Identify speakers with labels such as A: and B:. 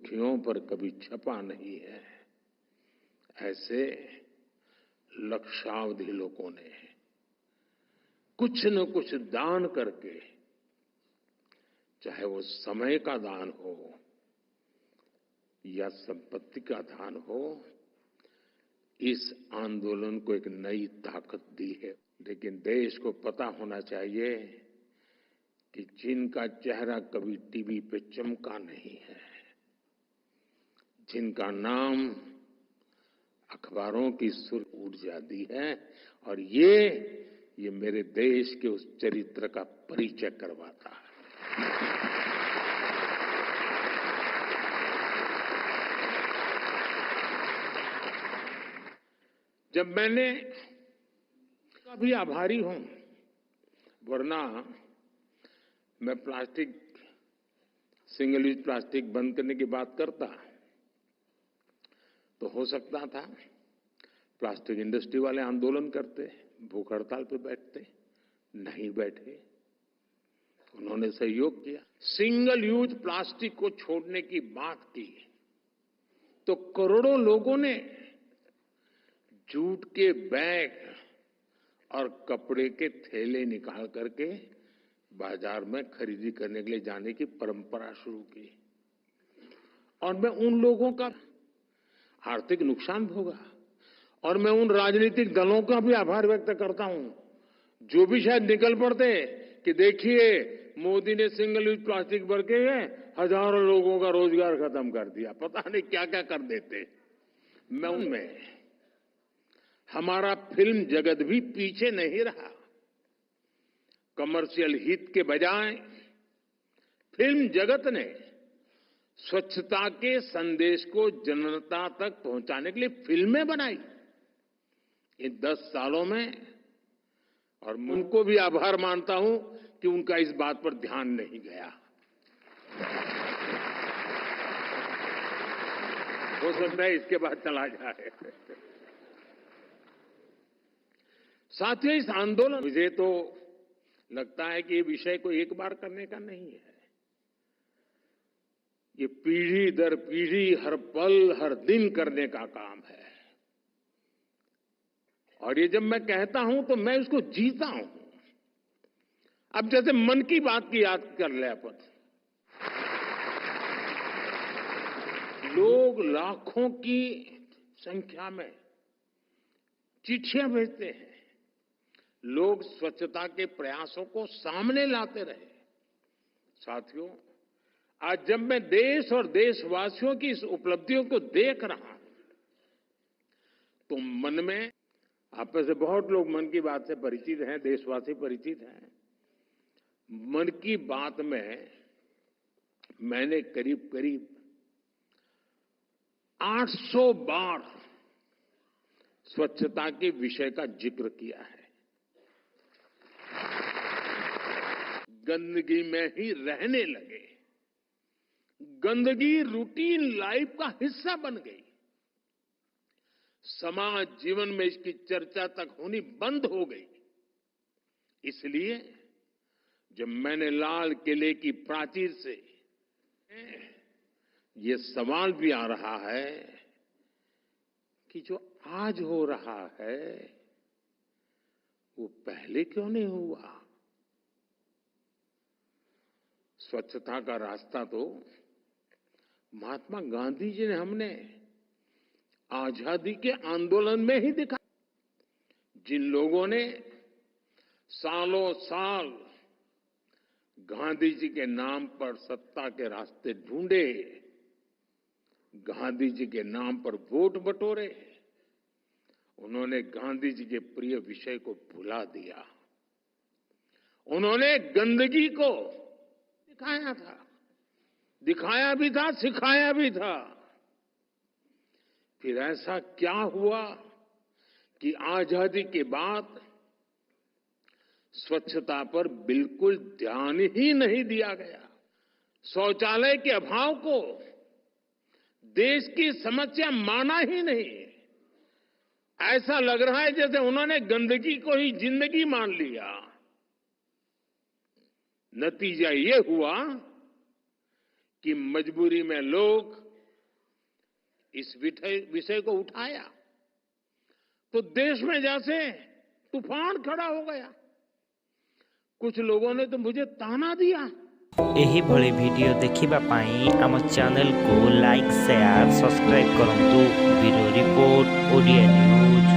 A: सुर्खियों पर कभी छपा नहीं है, ऐसे लक्षावधि लोगों ने कुछ न कुछ दान करके, चाहे वो समय का दान हो या संपत्ति का दान हो, इस आंदोलन को एक नई ताकत दी है। लेकिन देश को पता होना चाहिए कि जिनका चेहरा कभी टीवी पे चमका नहीं है, जिनका नाम अखबारों की सुर्ख उड़ जाती है, और ये मेरे देश के उस चरित्र का परिचय करवाता है। जब मैंने काफी आभारी हूं, वरना मैं प्लास्टिक, सिंगल यूज प्लास्टिक बंद करने की बात करता तो हो सकता था प्लास्टिक इंडस्ट्री वाले आंदोलन करते, भूख हड़ताल पे बैठते, नहीं बैठे, उन्होंने सहयोग किया। सिंगल यूज प्लास्टिक को छोड़ने की बात की तो करोड़ों लोगों ने जूट के बैग और कपड़े के थैले निकाल करके बाजार में खरीदी करने के लिए जाने की परंपरा शुरू की, और मैं उन लोगों का आर्थिक नुकसान भोगा, और मैं उन राजनीतिक दलों का भी आभार व्यक्त करता हूं जो भी शायद निकल पड़ते कि देखिए मोदी ने सिंगल यूज प्लास्टिक भर के हजारों लोगों का रोजगार खत्म कर दिया, पता नहीं क्या क्या कर देते। मैं उनमें हमारा फिल्म जगत भी पीछे नहीं रहा। कमर्शियल हित के बजाय फिल्म जगत ने स्वच्छता के संदेश को जनता तक पहुंचाने के लिए फिल्में बनाई इन 10 सालों में, और उनको भी आभार मानता हूं कि उनका इस बात पर ध्यान नहीं गया। हो सकता है इसके बाद चला जाए। साथियों, इस आंदोलन मुझे तो लगता है कि ये विषय को एक बार करने का नहीं है, ये पीढ़ी दर पीढ़ी हर पल हर दिन करने का काम है। और ये जब मैं कहता हूं तो मैं उसको जीता हूं। अब जैसे मन की बात की याद कर ले अपन, लोग लाखों की संख्या में चिट्ठियां भेजते हैं, लोग स्वच्छता के प्रयासों को सामने लाते रहे। साथियों, आज जब मैं देश और देशवासियों की इस उपलब्धियों को देख रहा हूं तो मन में, आप में से बहुत लोग मन की बात से परिचित हैं, देशवासी परिचित हैं। मन की बात में मैंने करीब करीब 800 बार स्वच्छता के विषय का जिक्र किया है। गंदगी में ही रहने लगे, गंदगी रूटीन लाइफ का हिस्सा बन गई, समाज जीवन में इसकी चर्चा तक होनी बंद हो गई। इसलिए जब मैंने लाल किले की प्राचीर से ये सवाल भी आ रहा है कि जो आज हो रहा है वो पहले क्यों नहीं हुआ। स्वच्छता का रास्ता तो महात्मा गांधी जी ने हमने आजादी के आंदोलन में ही दिखा। जिन लोगों ने सालों साल गांधी जी के नाम पर सत्ता के रास्ते ढूंढे, गांधी जी के नाम पर वोट बटोरे, उन्होंने गांधी जी के प्रिय विषय को भुला दिया। उन्होंने गंदगी को दिखाया था, दिखाया भी था, सिखाया भी था। फिर ऐसा क्या हुआ कि आजादी के बाद स्वच्छता पर बिल्कुल ध्यान ही नहीं दिया गया। शौचालय के अभाव को देश की समस्या माना ही नहीं। ऐसा लग रहा है जैसे उन्होंने गंदगी को ही जिंदगी मान लिया। नतीजा ये हुआ कि मजबूरी में लोग इस विषय को उठाया तो देश में जैसे तूफान खड़ा हो गया। कुछ लोगों ने तो मुझे ताना दिया।
B: एही भली वीडियो देखिबा पाई आम चैनल को लाइक शेयर सब्सक्राइब करंतु। Bureau report Odia news.